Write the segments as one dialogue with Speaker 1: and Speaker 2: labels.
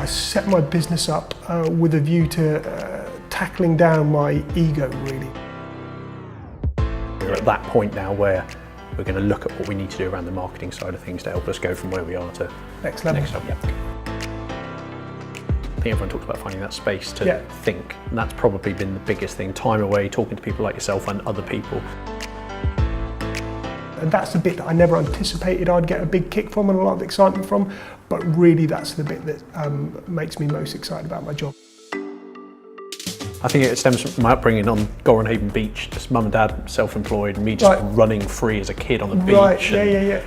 Speaker 1: set my business up with a view to tackling down my ego, really.
Speaker 2: We're at that point now where we're going to look at what we need to do around the marketing side of things to help us go from where we are to
Speaker 1: next level.
Speaker 2: Next level. Yeah. I think everyone talks about finding that space to think, and that's probably been the biggest thing. Time away, talking to people like yourself and other people.
Speaker 1: And that's the bit that I never anticipated I'd get a big kick from and a lot of excitement from, but really that's the bit that makes me most excited about my job.
Speaker 2: I think it stems from my upbringing on Gorenhaven Beach, just mum and dad self-employed, and me just running free as a kid on the beach.
Speaker 1: Right, yeah.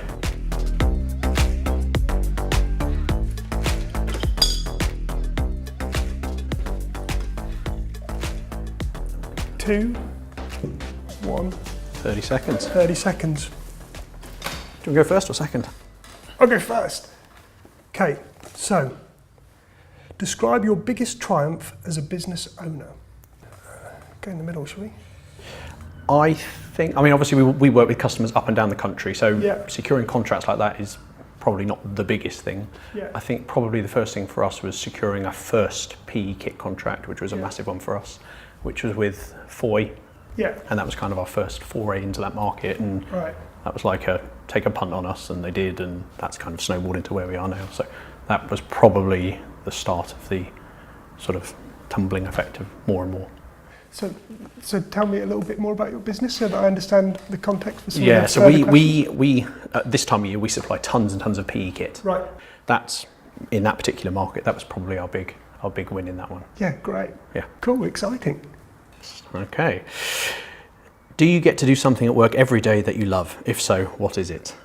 Speaker 1: 2, 1.
Speaker 2: 30 seconds.
Speaker 1: 30 seconds.
Speaker 2: Do you want to go first or second?
Speaker 1: I'll go first. Okay, so describe your biggest triumph as a business owner. Go in the middle, shall we?
Speaker 2: I mean, obviously we work with customers up and down the country, so securing contracts like that is probably not the biggest thing. I think probably the first thing for us was securing our first PE kit contract, which was a massive one for us, which was with Foy. And that was kind of our first foray into that market, and that was like take a punt on us, and they did, and that's kind of snowballed into where we are now. So that was probably the start of the sort of tumbling effect of more and more.
Speaker 1: So tell me a little bit more about your business so that I understand the context for some
Speaker 2: of the
Speaker 1: so
Speaker 2: we this time of year we supply tons and tons of PE kit.
Speaker 1: Right.
Speaker 2: That's in that particular market. That was probably our big win in that one.
Speaker 1: Yeah, great.
Speaker 2: Yeah.
Speaker 1: Cool, exciting.
Speaker 2: Okay. Do you get to do something at work every day that you love? If so, what is it?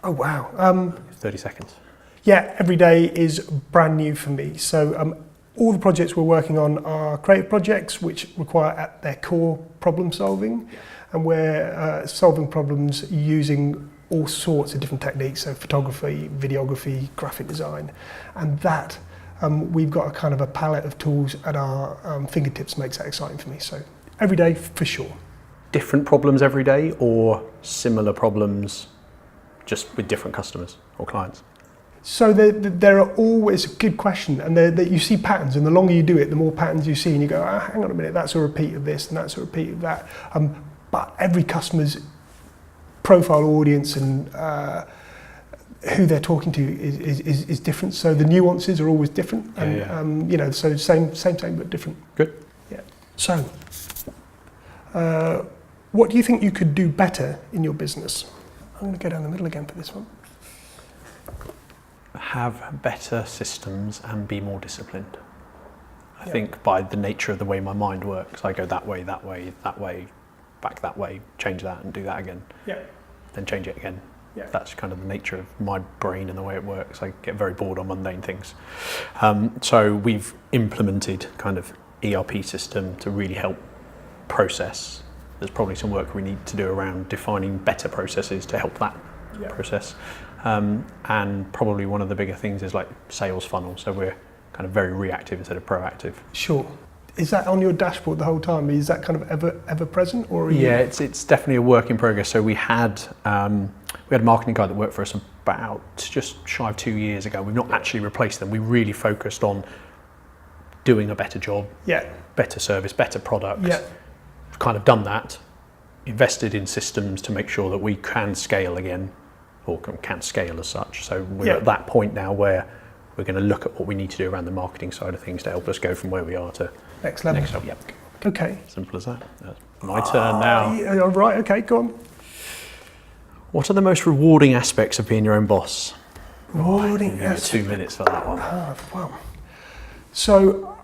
Speaker 1: Oh wow.
Speaker 2: 30 seconds.
Speaker 1: Yeah, every day is brand new for me. So all the projects we're working on are creative projects which require at their core problem solving, and we're solving problems using all sorts of different techniques, so photography, videography, graphic design, and that we've got a kind of a palette of tools at our fingertips makes that exciting for me. So every day for sure.
Speaker 2: Different problems every day or similar problems just with different customers or clients?
Speaker 1: So there are always a good question, and you see patterns, and the longer you do it, the more patterns you see, and you go, hang on a minute, that's a repeat of this, and that's a repeat of that. But every customer's profile audience and who they're talking to is different. So the nuances are always different, and you know, so same but different.
Speaker 2: Good.
Speaker 1: Yeah. So, what do you think you could do better in your business? I'm going to go down the middle again for this one.
Speaker 2: Have better systems and be more disciplined. I think by the nature of the way my mind works, I go that way, back that way, change that and do that again. Then change it again. That's kind of the nature of my brain and the way it works. I get very bored on mundane things. So we've implemented kind of ERP system to really help process. There's probably some work we need to do around defining better processes to help that process. And probably one of the bigger things is like sales funnel. So we're kind of very reactive instead of proactive. Sure.
Speaker 1: Is that on your dashboard the whole time? Is that kind of ever present, or?
Speaker 2: It's definitely a work in progress. So we had a marketing guy that worked for us about just shy of 2 years ago. We've not actually replaced them. We really focused on doing a better job, better service, better product. We've kind of done that, invested in systems to make sure that we can scale again, or can scale as such. So we're at that point now where we're going to look at what we need to do around the marketing side of things to help us go from where we are to
Speaker 1: next level. Okay.
Speaker 2: Simple as that. That's my turn now.
Speaker 1: Right, okay, go on.
Speaker 2: What are the most rewarding aspects of being your own boss?
Speaker 1: Rewarding aspects.
Speaker 2: 2 minutes for that one.
Speaker 1: Wow. So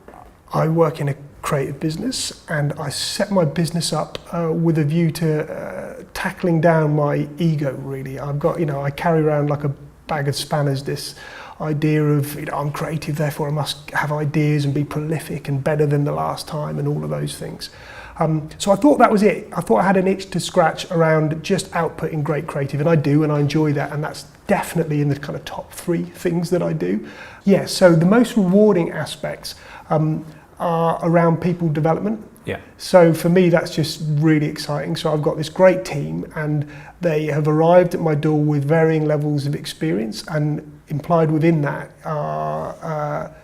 Speaker 1: I work in a creative business, and I set my business up with a view to tackling down my ego, really. I carry around like a bag of spanners this idea of, I'm creative, therefore I must have ideas and be prolific and better than the last time and all of those things. So I thought that was it. I thought I had an itch to scratch around just outputting great creative, and I do, and I enjoy that, and that's definitely in the kind of top 3 things that I do. So the most rewarding aspects are around people development. So for me, that's just really exciting. So I've got this great team, and they have arrived at my door with varying levels of experience, and implied within that are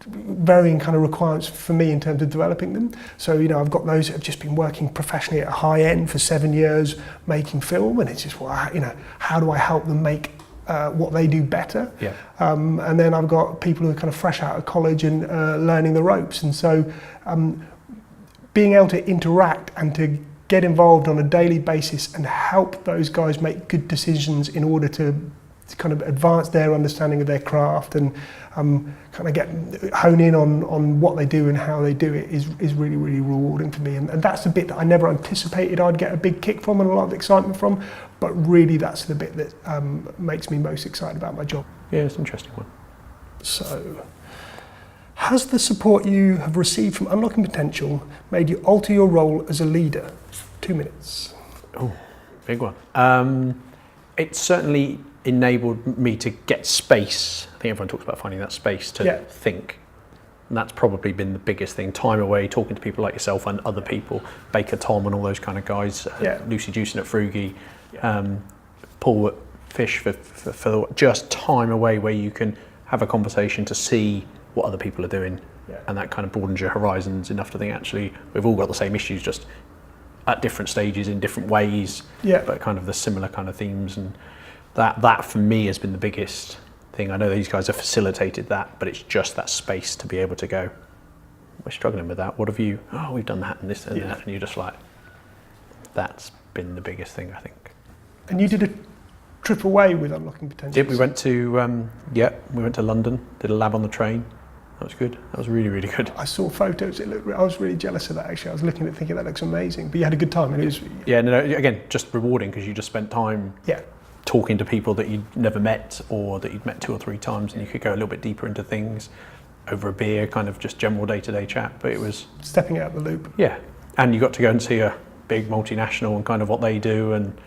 Speaker 1: varying kind of requirements for me in terms of developing them. So, you know, I've got those that have just been working professionally at a high end for 7 years making film, and it's just, well, you know, how do I help them make what they do better?
Speaker 2: Yeah.
Speaker 1: And then I've got people who are kind of fresh out of college and learning the ropes. And so being able to interact and to get involved on a daily basis and help those guys make good decisions in order to kind of advance their understanding of their craft and kind of hone in on what they do and how they do it is really, really rewarding for me. And that's the bit that I never anticipated I'd get a big kick from and a lot of excitement from, but really that's the bit that makes me most excited about my job.
Speaker 2: Yeah, it's an interesting one.
Speaker 1: So, has the support you have received from Unlocking Potential made you alter your role as a leader? 2 minutes.
Speaker 2: Oh, big one. It certainly enabled me to get space. I think everyone talks about finding that space to think. And that's probably been the biggest thing. Time away, talking to people like yourself and other people, Baker Tom and all those kind of guys, Lucy Juicing at Frugi, Paul at Fish for just time away where you can have a conversation to see what other people are doing. And that kind of broadens your horizons enough to think, actually, we've all got the same issues, just at different stages in different ways, but kind of the similar kind of themes. And that for me has been the biggest thing. I know these guys have facilitated that, but it's just that space to be able to go, we're struggling with that. What have you? Oh, we've done that and this and that. And you're just like, that's been the biggest thing, I think.
Speaker 1: And you did a trip away with Unlocking Potential.
Speaker 2: We went to we went to London, did a lab on the train. That was good. That was really, really good.
Speaker 1: I saw photos. I was really jealous of that, actually. I was looking at it thinking that looks amazing. But you had a good time, and it was...
Speaker 2: Yeah, no, again, just rewarding because you just spent time talking to people that you'd never met or that you'd met 2 or 3 times, and you could go a little bit deeper into things over a beer, kind of just general day-to-day chat. But it was...
Speaker 1: stepping out of the loop.
Speaker 2: Yeah. And you got to go and see a big multinational and kind of what they do and...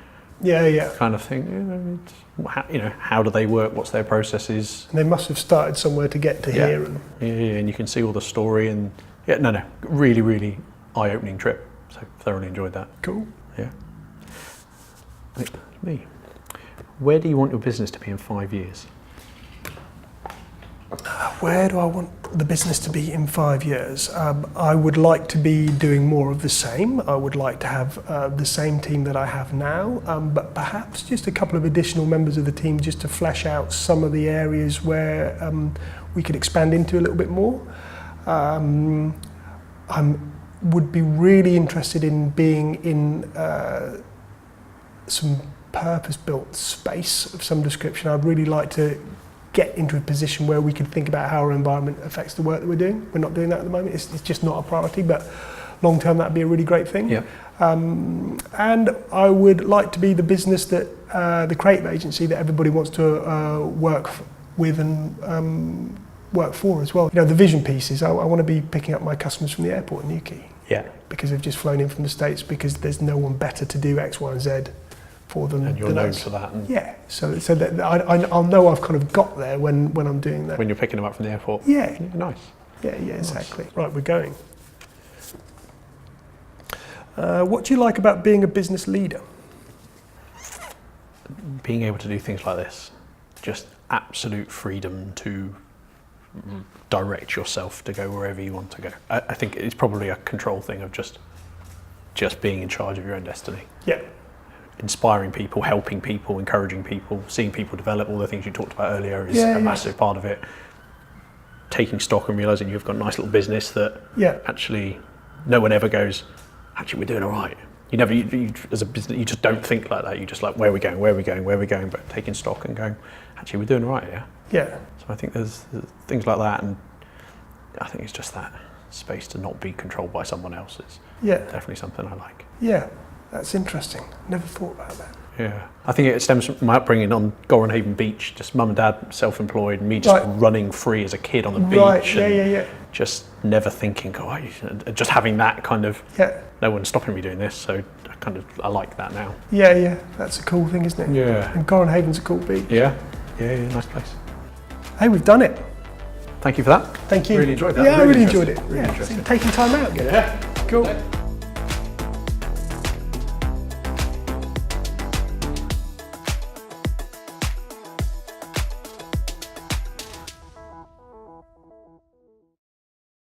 Speaker 2: kind of thing. How do they work? What's their processes?
Speaker 1: And they must have started somewhere to get to here.
Speaker 2: And you can see all the story and really, really eye-opening trip. So thoroughly enjoyed that.
Speaker 1: Cool.
Speaker 2: Yeah. I think me. Where do you want your business to be in 5 years?
Speaker 1: Where do I want the business to be in 5 years? I would like to be doing more of the same. I would like to have the same team that I have now, but perhaps just a couple of additional members of the team just to flesh out some of the areas where we could expand into a little bit more. I would be really interested in being in some purpose-built space of some description. I'd really like to get into a position where we could think about how our environment affects the work that we're doing. We're not doing that at the moment. It's just not a priority, but long term that'd be a really great thing.
Speaker 2: Yeah.
Speaker 1: And I would like to be the business that the creative agency that everybody wants to work with and work for as well. You know, the vision pieces. I want to be picking up my customers from the airport in Newquay.
Speaker 2: Yeah.
Speaker 1: Because they've just flown in from the States because there's no one better to do X, Y, and Z for them.
Speaker 2: And you're known for that. And
Speaker 1: so that I'll know I've kind of got there when I'm doing that.
Speaker 2: When you're picking them up from the airport.
Speaker 1: Yeah.
Speaker 2: Nice.
Speaker 1: Yeah, exactly. Nice. Right, we're going. What do you like about being a business leader?
Speaker 2: Being able to do things like this. Just absolute freedom to direct yourself to go wherever you want to go. I think it's probably a control thing of just being in charge of your own destiny.
Speaker 1: Yeah.
Speaker 2: Inspiring people, helping people, encouraging people, seeing people develop, all the things you talked about earlier is a massive part of it. Taking stock and realising you've got a nice little business that actually no one ever goes, actually we're doing all right. You never, as a business, you just don't think like that. You just like, where are we going, but taking stock and going, actually we're doing all right,
Speaker 1: Yeah.
Speaker 2: So I think there's things like that, and I think it's just that space to not be controlled by someone else is definitely something I like.
Speaker 1: Yeah. That's interesting. Never thought about that.
Speaker 2: Yeah, I think it stems from my upbringing on Gorenhaven Beach. Just mum and dad self-employed, and me just running free as a kid on the beach.
Speaker 1: Right. Yeah.
Speaker 2: Just never thinking, just having that kind of.
Speaker 1: Yeah.
Speaker 2: No one's stopping me doing this, so I like that now.
Speaker 1: Yeah. That's a cool thing, isn't it?
Speaker 2: Yeah.
Speaker 1: And Gorenhaven's a cool beach.
Speaker 2: Yeah. Nice place.
Speaker 1: Hey, we've done it.
Speaker 2: Thank you for that.
Speaker 1: Thank you.
Speaker 2: Really enjoyed that.
Speaker 1: Yeah, I really enjoyed it.
Speaker 2: Really interesting.
Speaker 1: Taking time out.
Speaker 2: Yeah.
Speaker 1: Cool.